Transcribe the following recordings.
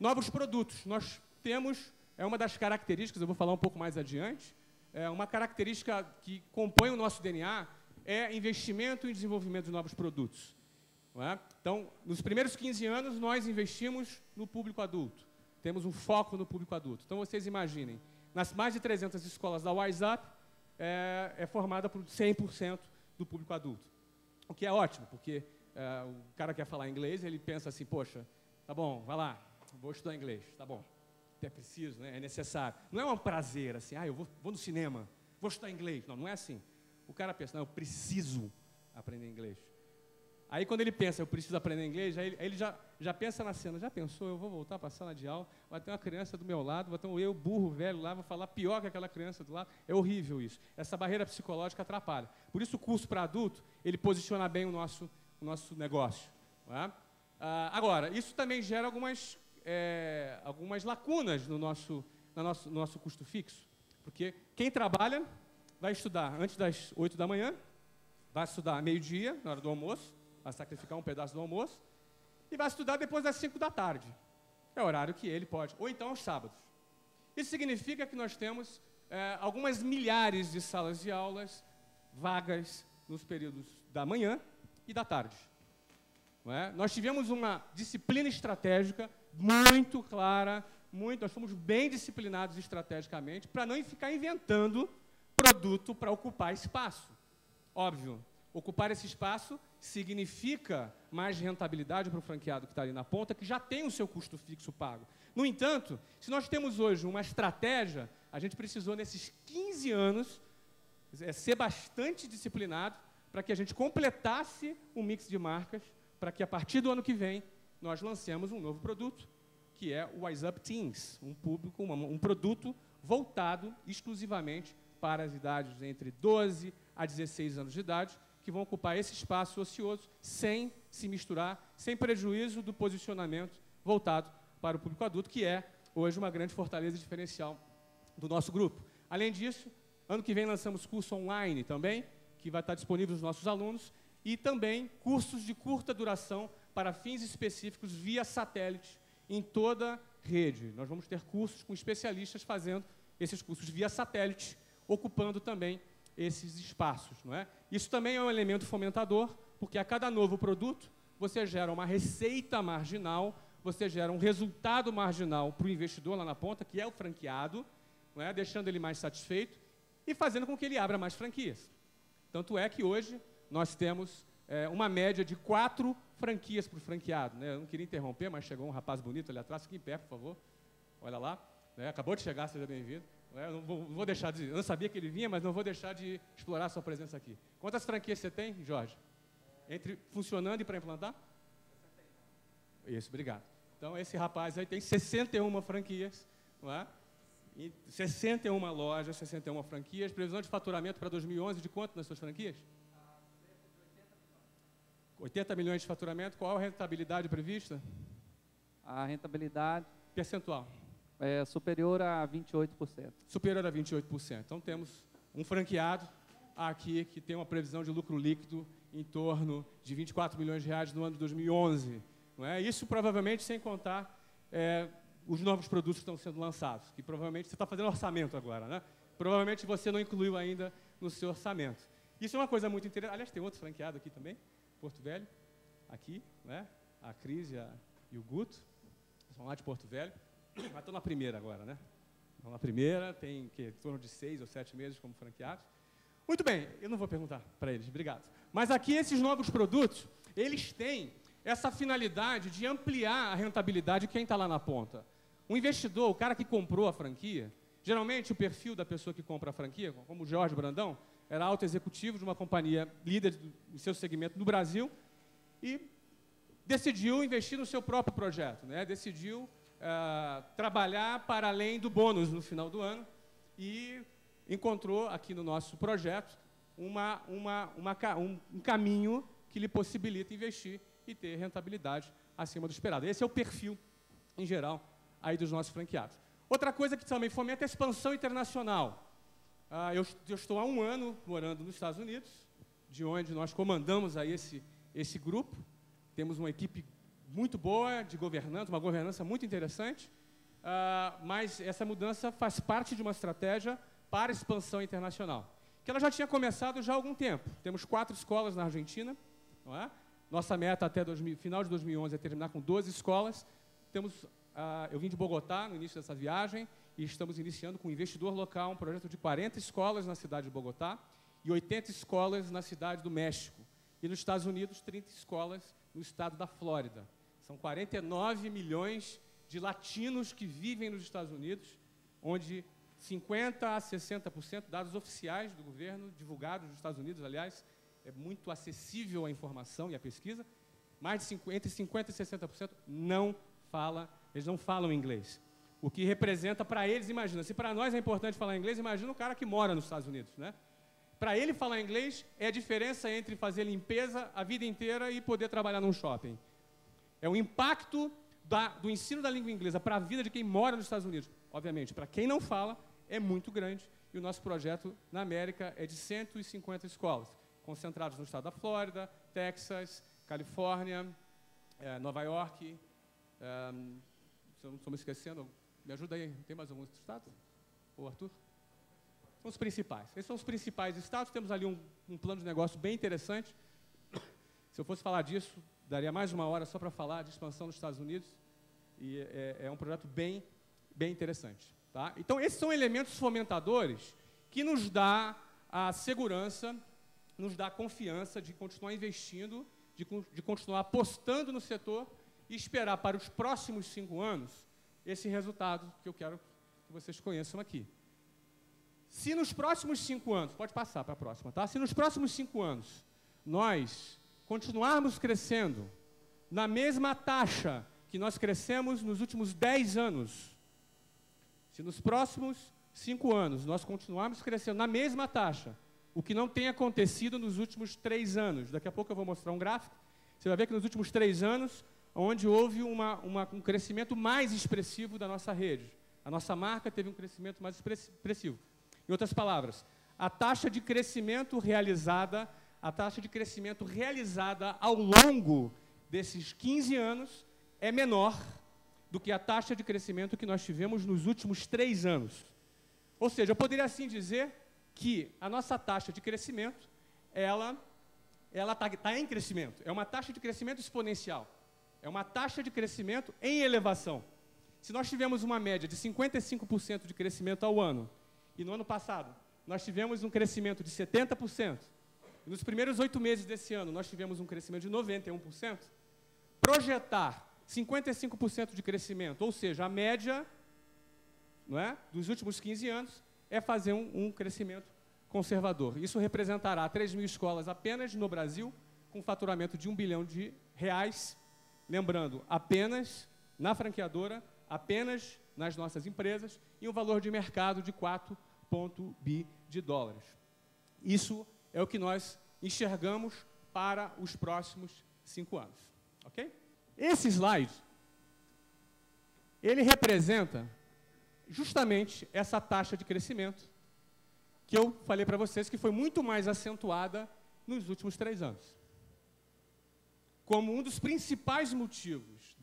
Novos produtos. Nós temos, é uma das características, eu vou falar um pouco mais adiante, uma característica que compõe o nosso DNA é investimento em desenvolvimento de novos produtos. Não é? Então, nos primeiros 15 anos, nós investimos no público adulto. Temos um foco no público adulto. Então, vocês imaginem, nas mais de 300 escolas da WiseUp, é formada por 100% do público adulto. O que é ótimo, porque o cara quer falar inglês, ele pensa assim, poxa, tá bom, vai lá, vou estudar inglês, tá bom. É preciso, né? É necessário. Não é um prazer, assim, eu vou no cinema, vou estudar inglês. Não, não é assim. O cara pensa, não, eu preciso aprender inglês. Aí, quando ele pensa, eu preciso aprender inglês, aí ele já pensa na cena. Já pensou, eu vou voltar para a sala de aula, vai ter uma criança do meu lado, vai ter eu, burro, velho, lá, vou falar pior que aquela criança do lado. É horrível isso. Essa barreira psicológica atrapalha. Por isso, o curso para adulto, ele posiciona bem o nosso negócio. Não é? Agora, isso também gera algumas lacunas no nosso custo fixo. Porque quem trabalha vai estudar antes das 8 da manhã, vai estudar meio-dia, na hora do almoço, vai sacrificar um pedaço do almoço, e vai estudar depois das 5 da tarde. É o horário que ele pode, ou então aos sábados. Isso significa que nós temos algumas milhares de salas de aulas vagas nos períodos da manhã e da tarde. Não é? Nós tivemos uma disciplina estratégica muito clara, nós fomos bem disciplinados estrategicamente para não ficar inventando produto para ocupar espaço. Óbvio, ocupar esse espaço significa mais rentabilidade para o franqueado que está ali na ponta, que já tem o seu custo fixo pago. No entanto, se nós temos hoje uma estratégia, a gente precisou, nesses 15 anos, ser bastante disciplinado para que a gente completasse o mix de marcas, para que, a partir do ano que vem, nós lancemos um novo produto, que é o WiseUp Teens, um produto voltado exclusivamente para as idades entre 12 a 16 anos de idade, que vão ocupar esse espaço ocioso sem se misturar, sem prejuízo do posicionamento voltado para o público adulto, que é, hoje, uma grande fortaleza e diferencial do nosso grupo. Além disso, ano que vem lançamos curso online também, que vai estar disponível aos nossos alunos, e também cursos de curta duração para fins específicos via satélite em toda a rede. Nós vamos ter cursos com especialistas fazendo esses cursos via satélite, ocupando também esses espaços. Não é? Isso também é um elemento fomentador, porque a cada novo produto você gera uma receita marginal, você gera um resultado marginal para o investidor lá na ponta, que é o franqueado, não é? Deixando ele mais satisfeito e fazendo com que ele abra mais franquias. Tanto é que hoje nós temos uma média de 4 franquias por franqueado. Né? Eu não queria interromper, mas chegou um rapaz bonito ali atrás. Fique em pé, por favor. Olha lá. Né? Acabou de chegar, seja bem-vindo. Eu não vou deixar de... Eu não sabia que ele vinha, mas não vou deixar de explorar a sua presença aqui. Quantas franquias você tem, Jorge? Entre funcionando e para implantar? 61. Isso, obrigado. Então, esse rapaz aí tem 61 franquias, não é? E 61 lojas, 61 franquias. Previsão de faturamento para 2011 de quanto nas suas franquias? 80 milhões de faturamento. Qual a rentabilidade prevista? A rentabilidade... Percentual. É superior a 28%. Superior a 28%. Então, temos um franqueado aqui que tem uma previsão de lucro líquido em torno de 24 milhões de reais no ano de 2011. Não é? Isso, provavelmente, sem contar os novos produtos que estão sendo lançados, que provavelmente você está fazendo orçamento agora, né? Provavelmente você não incluiu ainda no seu orçamento. Isso é uma coisa muito interessante. Aliás, tem outro franqueado aqui também, Porto Velho, aqui, né? A Cris e o Guto, são lá de Porto Velho. Mas estou na primeira agora, né? Estão na primeira, tem em torno de 6 ou 7 meses como franqueados. Muito bem, eu não vou perguntar para eles, obrigado. Mas aqui esses novos produtos, eles têm essa finalidade de ampliar a rentabilidade de quem está lá na ponta. O investidor, o cara que comprou a franquia, geralmente o perfil da pessoa que compra a franquia, como o Jorge Brandão, era alto executivo de uma companhia líder do seu segmento no Brasil e decidiu investir no seu próprio projeto, né? Decidiu trabalhar para além do bônus no final do ano e encontrou aqui no nosso projeto um caminho que lhe possibilita investir e ter rentabilidade acima do esperado. Esse é o perfil, em geral, aí dos nossos franqueados. Outra coisa que também fomenta é a expansão internacional. Eu estou há 1 ano morando nos Estados Unidos, de onde nós comandamos aí esse grupo. Temos uma equipe muito boa de governança, uma governança muito interessante, mas essa mudança faz parte de uma estratégia para expansão internacional, que ela já tinha começado já há algum tempo. Temos 4 escolas na Argentina, não é? Nossa meta até final de 2011 é terminar com 12 escolas. Eu vim de Bogotá no início dessa viagem e estamos iniciando com um investidor local um projeto de 40 escolas na cidade de Bogotá e 80 escolas na cidade do México. E nos Estados Unidos, 30 escolas no estado da Flórida. São 49 milhões de latinos que vivem nos Estados Unidos, onde 50% a 60%, dados oficiais do governo, divulgados nos Estados Unidos, aliás, é muito acessível a informação e a pesquisa, entre 50% e 60% eles não falam inglês. O que representa para eles, imagina, se para nós é importante falar inglês, imagina o cara que mora nos Estados Unidos, né? Para ele falar inglês é a diferença entre fazer limpeza a vida inteira e poder trabalhar num shopping. É o impacto do ensino da língua inglesa para a vida de quem mora nos Estados Unidos. Obviamente, para quem não fala, é muito grande. E o nosso projeto na América é de 150 escolas, concentrados no estado da Flórida, Texas, Califórnia, Nova York. Se eu não estou me esquecendo, me ajuda aí, tem mais algum estado? Ô, Arthur? São os principais. Esses são os principais estados. Temos ali um plano de negócio bem interessante. Se eu fosse falar disso, daria mais uma hora só para falar de expansão nos Estados Unidos. E é um projeto bem interessante. Tá? Então, esses são elementos fomentadores que nos dá a segurança, nos dá a confiança de continuar investindo, de continuar apostando no setor e esperar para os próximos 5 anos esse resultado que eu quero que vocês conheçam aqui. Se nos próximos 5 anos, pode passar para a próxima, tá? Se nos próximos 5 anos nós continuarmos crescendo na mesma taxa que nós crescemos nos últimos 10 anos, se nos próximos 5 anos nós continuarmos crescendo na mesma taxa, o que não tem acontecido nos últimos 3 anos, daqui a pouco eu vou mostrar um gráfico, você vai ver que nos últimos 3 anos, onde houve um crescimento mais expressivo da nossa rede, a nossa marca teve um crescimento mais expressivo. Em outras palavras, a taxa de crescimento realizada ao longo desses 15 anos é menor do que a taxa de crescimento que nós tivemos nos últimos 3 anos. Ou seja, eu poderia assim dizer que a nossa taxa de crescimento, ela está em crescimento. É uma taxa de crescimento exponencial. É uma taxa de crescimento em elevação. Se nós tivemos uma média de 55% de crescimento ao ano, e no ano passado nós tivemos um crescimento de 70%, e nos primeiros 8 meses desse ano nós tivemos um crescimento de 91%, projetar 55% de crescimento, ou seja, a média, não é, dos últimos 15 anos, é fazer um crescimento conservador. Isso representará 3.000 escolas apenas no Brasil, com faturamento de R$1 bilhão, lembrando, apenas na franqueadora, apenas nas nossas empresas, e um valor de mercado de 4 bi de dólares. Isso é o que nós enxergamos para os próximos 5 anos. Ok? Esse slide, ele representa justamente essa taxa de crescimento que eu falei para vocês que foi muito mais acentuada nos últimos 3 anos. Como um dos principais motivos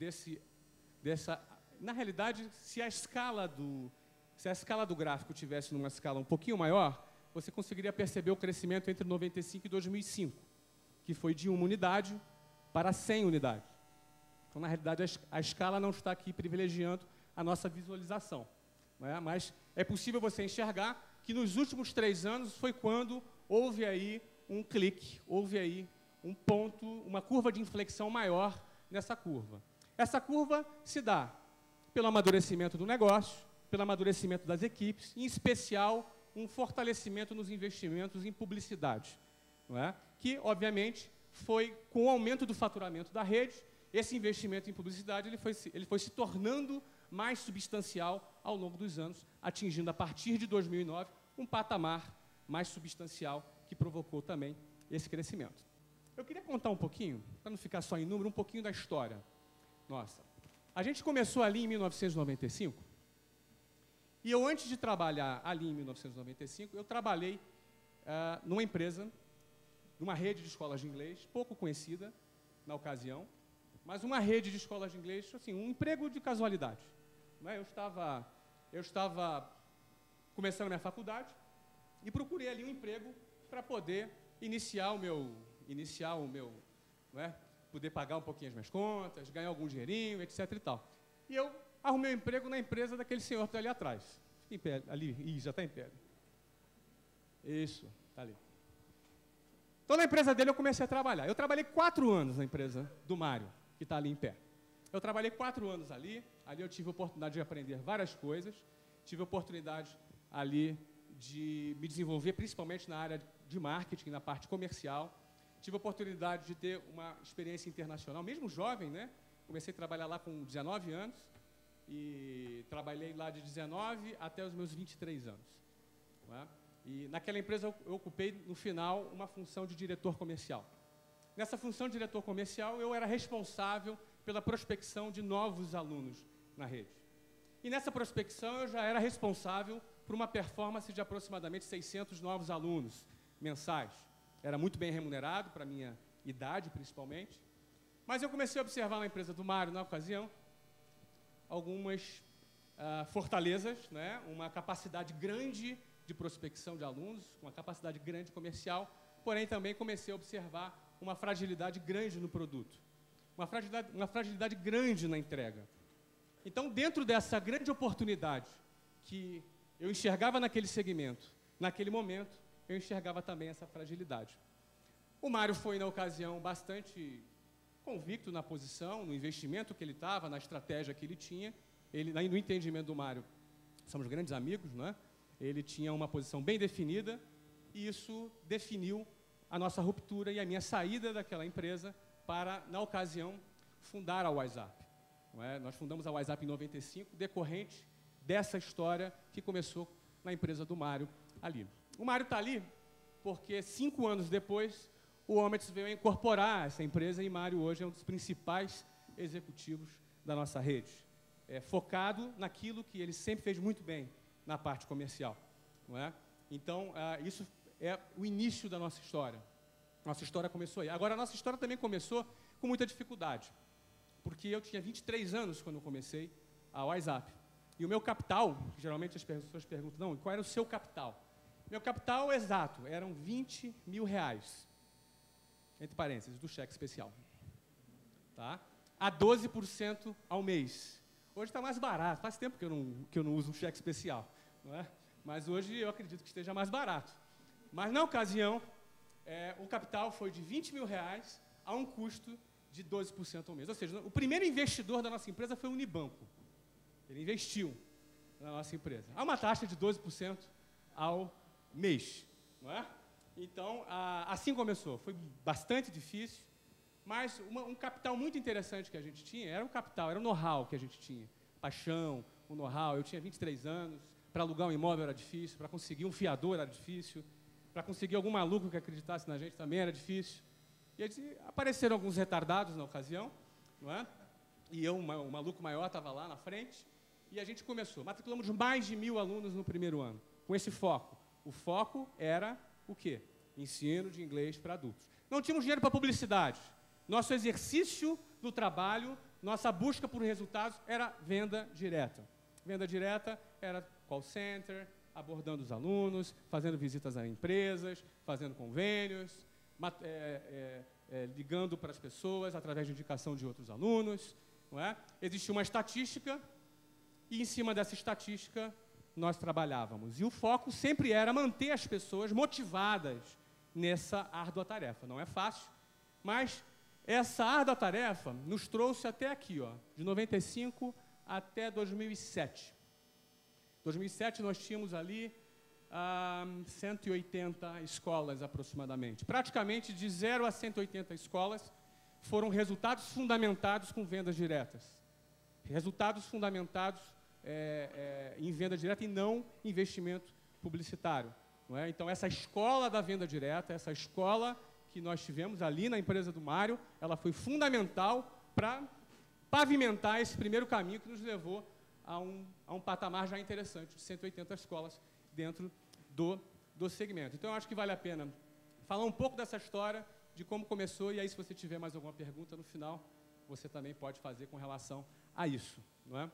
na realidade, se a escala do gráfico tivesse numa escala um pouquinho maior, você conseguiria perceber o crescimento entre 95 e 2005, que foi de 1 unidade para 100 unidades. Então, na realidade, a escala não está aqui privilegiando a nossa visualização, né? Mas é possível você enxergar que nos últimos 3 anos foi quando houve aí um clique, houve aí um ponto, uma curva de inflexão maior nessa curva. Essa curva se dá pelo amadurecimento do negócio, pelo amadurecimento das equipes, em especial um fortalecimento nos investimentos em publicidade, não é? Que, obviamente, foi com o aumento do faturamento da rede, esse investimento em publicidade ele foi se tornando mais substancial ao longo dos anos, atingindo, a partir de 2009, um patamar mais substancial que provocou também esse crescimento. Eu queria contar um pouquinho, para não ficar só em número, um pouquinho da história nossa. A gente começou ali em 1995, e eu, antes de trabalhar ali em 1995, eu trabalhei numa empresa, numa rede de escolas de inglês, pouco conhecida na ocasião, mas uma rede de escolas de inglês, assim, um emprego de casualidade. Não é? Eu estava começando minha faculdade e procurei ali um emprego para poder iniciar o meu, não é? Poder pagar um pouquinho as minhas contas, ganhar algum dinheirinho, etc. e tal. E eu arrumei um emprego na empresa daquele senhor que está ali atrás. Fica em pé, ali, já está em pé. Isso, está ali. Então, na empresa dele, eu comecei a trabalhar. Eu trabalhei 4 anos na empresa do Mário, que está ali em pé. Eu trabalhei 4 anos ali eu tive a oportunidade de aprender várias coisas, tive a oportunidade ali de me desenvolver, principalmente na área de marketing, na parte comercial. Tive a oportunidade de ter uma experiência internacional, mesmo jovem, né? Comecei a trabalhar lá com 19 anos e trabalhei lá de 19 até os meus 23 anos. Não é? E naquela empresa eu ocupei, no final, uma função de diretor comercial. Nessa função de diretor comercial, eu era responsável pela prospecção de novos alunos na rede. E nessa prospecção, eu já era responsável por uma performance de aproximadamente 600 novos alunos mensais. Era muito bem remunerado, para a minha idade, principalmente. Mas eu comecei a observar na empresa do Mário, na ocasião, algumas fortalezas, né? Uma capacidade grande de prospecção de alunos, uma capacidade grande comercial, porém também comecei a observar uma fragilidade grande no produto, uma fragilidade grande na entrega. Então, dentro dessa grande oportunidade que eu enxergava naquele segmento, naquele momento, eu enxergava também essa fragilidade. O Mário foi, na ocasião, bastante convicto na posição, no investimento que ele estava, na estratégia que ele tinha. Ele, no entendimento do Mário, somos grandes amigos, não é? Ele tinha uma posição bem definida e isso definiu a nossa ruptura e a minha saída daquela empresa para, na ocasião, fundar a WhatsApp. Não é? Nós fundamos a WhatsApp em 95, decorrente dessa história que começou na empresa do Mário ali. O Mário está ali porque 5 anos depois o Omets veio a incorporar essa empresa e Mário hoje é um dos principais executivos da nossa rede. Focado naquilo que ele sempre fez muito bem, na parte comercial. Não é? Então, isso é o início da nossa história. Nossa história começou aí. Agora, a nossa história também começou com muita dificuldade, porque eu tinha 23 anos quando eu comecei a WhatsApp. E o meu capital, que geralmente as pessoas perguntam, não, qual era o seu capital? Meu capital exato eram R$20 mil, entre parênteses, do cheque especial. Tá? A 12% ao mês. Hoje está mais barato, faz tempo que eu não uso um cheque especial, não é? Mas hoje eu acredito que esteja mais barato. Mas na ocasião, o capital foi de R$20 mil a um custo de 12% ao mês. Ou seja, o primeiro investidor da nossa empresa foi o Unibanco. Ele investiu na nossa empresa. Há uma taxa de 12% ao mês, não é? Então, assim começou. Foi bastante difícil, mas um capital muito interessante que a gente tinha era o capital, era o know-how que a gente tinha. Paixão, o know-how. Eu tinha 23 anos, para alugar um imóvel era difícil, para conseguir um fiador era difícil, para conseguir algum maluco que acreditasse na gente também era difícil. E apareceram alguns retardados na ocasião, não é? E eu, o maluco maior, estava lá na frente, e a gente começou. Matriculamos mais de 1.000 alunos no primeiro ano, com esse foco. O foco era o quê? Ensino de inglês para adultos. Não tínhamos dinheiro para publicidade. Nosso exercício do trabalho, nossa busca por resultados era venda direta. Venda direta era call center, abordando os alunos, fazendo visitas a empresas, fazendo convênios, ligando para as pessoas através de indicação de outros alunos. Não é? Existia uma estatística e, em cima dessa estatística, nós trabalhávamos. E o foco sempre era manter as pessoas motivadas nessa árdua tarefa. Não é fácil, mas essa árdua tarefa nos trouxe até aqui, ó, de 95 até 2007. Em 2007 nós tínhamos ali 180 escolas aproximadamente. Praticamente de 0 a 180 escolas foram resultados fundamentados com vendas diretas. Resultados fundamentados em venda direta e não investimento publicitário. Não é? Então, essa escola da venda direta, essa escola que nós tivemos ali na empresa do Mário, ela foi fundamental para pavimentar esse primeiro caminho que nos levou a um patamar já interessante de 180 escolas dentro do segmento. Então, eu acho que vale a pena falar um pouco dessa história, de como começou, e aí, se você tiver mais alguma pergunta no final, você também pode fazer com relação a isso, não é?